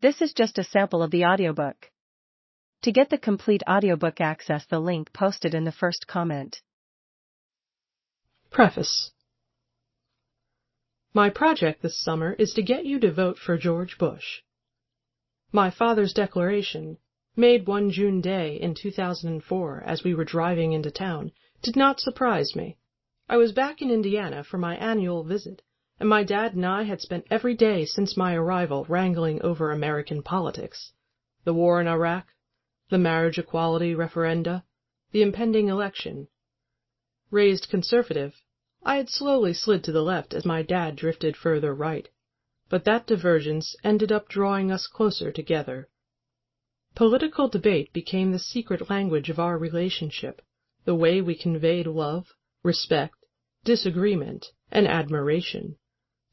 This is just a sample of the audiobook. To get the complete audiobook, access the link posted in the first comment. Preface. My project this summer is to get you to vote for George Bush. My father's declaration, made one June day in 2004 as we were driving into town, did not surprise me. I was back in Indiana for my annual visit, and my dad and I had spent every day since my arrival wrangling over American politics. The war in Iraq, the marriage equality referenda, the impending election. Raised conservative, I had slowly slid to the left as my dad drifted further right, but that divergence ended up drawing us closer together. Political debate became the secret language of our relationship, the way we conveyed love, respect, disagreement, and admiration.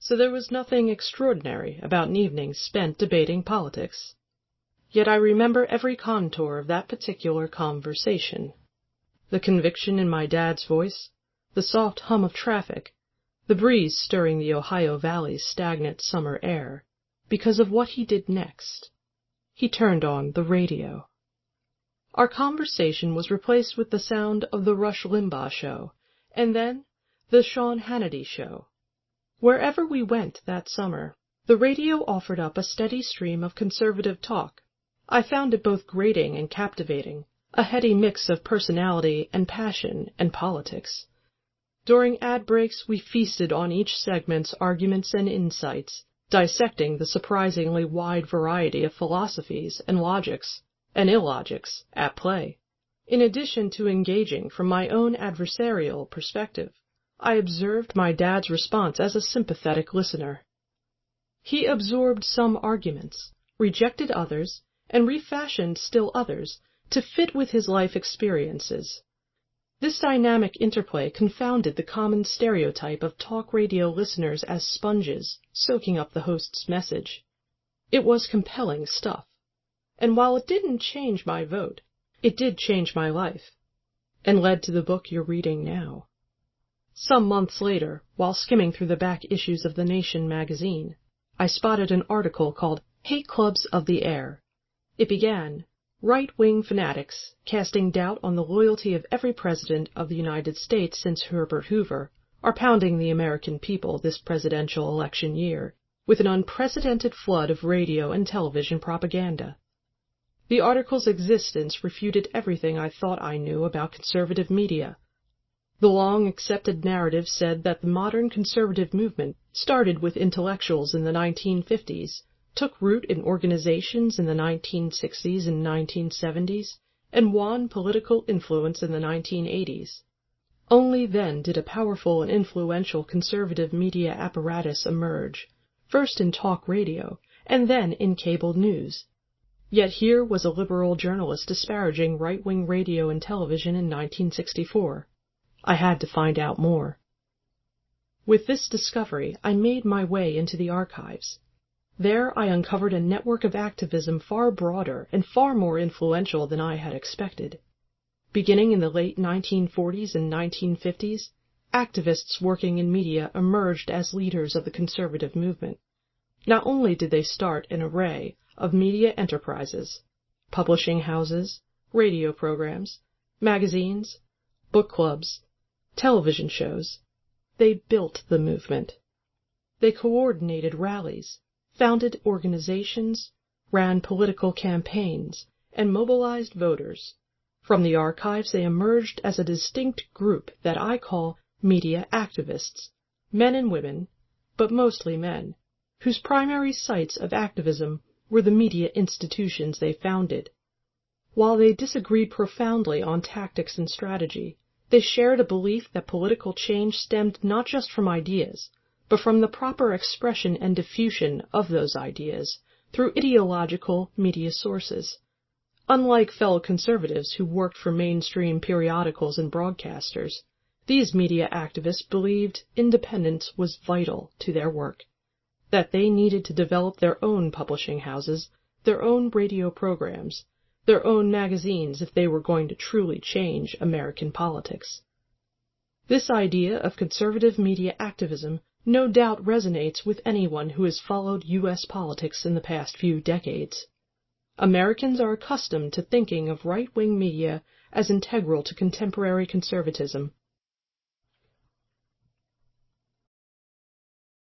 So there was nothing extraordinary about an evening spent debating politics. Yet I remember every contour of that particular conversation. The conviction in my dad's voice, the soft hum of traffic, the breeze stirring the Ohio Valley's stagnant summer air, because of what he did next. He turned on the radio. Our conversation was replaced with the sound of the Rush Limbaugh show, and then the Sean Hannity show. Wherever we went that summer, the radio offered up a steady stream of conservative talk. I found it both grating and captivating, a heady mix of personality and passion and politics. During ad breaks, we feasted on each segment's arguments and insights, dissecting the surprisingly wide variety of philosophies and logics and illogics at play. In addition to engaging from my own adversarial perspective, I observed my dad's response as a sympathetic listener. He absorbed some arguments, rejected others, and refashioned still others to fit with his life experiences. This dynamic interplay confounded the common stereotype of talk radio listeners as sponges soaking up the host's message. It was compelling stuff, and while it didn't change my vote, it did change my life, and led to the book you're reading now. Some months later, while skimming through the back issues of The Nation magazine, I spotted an article called Hate Clubs of the Air. It began, "Right-wing fanatics, casting doubt on the loyalty of every president of the United States since Herbert Hoover, are pounding the American people this presidential election year with an unprecedented flood of radio and television propaganda." The article's existence refuted everything I thought I knew about conservative media. The long-accepted narrative said that the modern conservative movement started with intellectuals in the 1950s, took root in organizations in the 1960s and 1970s, and won political influence in the 1980s. Only then did a powerful and influential conservative media apparatus emerge, first in talk radio, and then in cable news. Yet here was a liberal journalist disparaging right-wing radio and television in 1964. I had to find out more. With this discovery, I made my way into the archives. There I uncovered a network of activism far broader and far more influential than I had expected. Beginning in the late 1940s and 1950s, activists working in media emerged as leaders of the conservative movement. Not only did they start an array of media enterprises, publishing houses, radio programs, magazines, book clubs, television shows, they built the movement. They coordinated rallies, founded organizations, ran political campaigns, and mobilized voters. From the archives they emerged as a distinct group that I call media activists, men and women, but mostly men, whose primary sites of activism were the media institutions they founded. While they disagreed profoundly on tactics and strategy, they shared a belief that political change stemmed not just from ideas, but from the proper expression and diffusion of those ideas through ideological media sources. Unlike fellow conservatives who worked for mainstream periodicals and broadcasters, these media activists believed independence was vital to their work, that they needed to develop their own publishing houses, their own radio programs, their own magazines if they were going to truly change American politics. This idea of conservative media activism no doubt resonates with anyone who has followed U.S. politics in the past few decades. Americans are accustomed to thinking of right-wing media as integral to contemporary conservatism.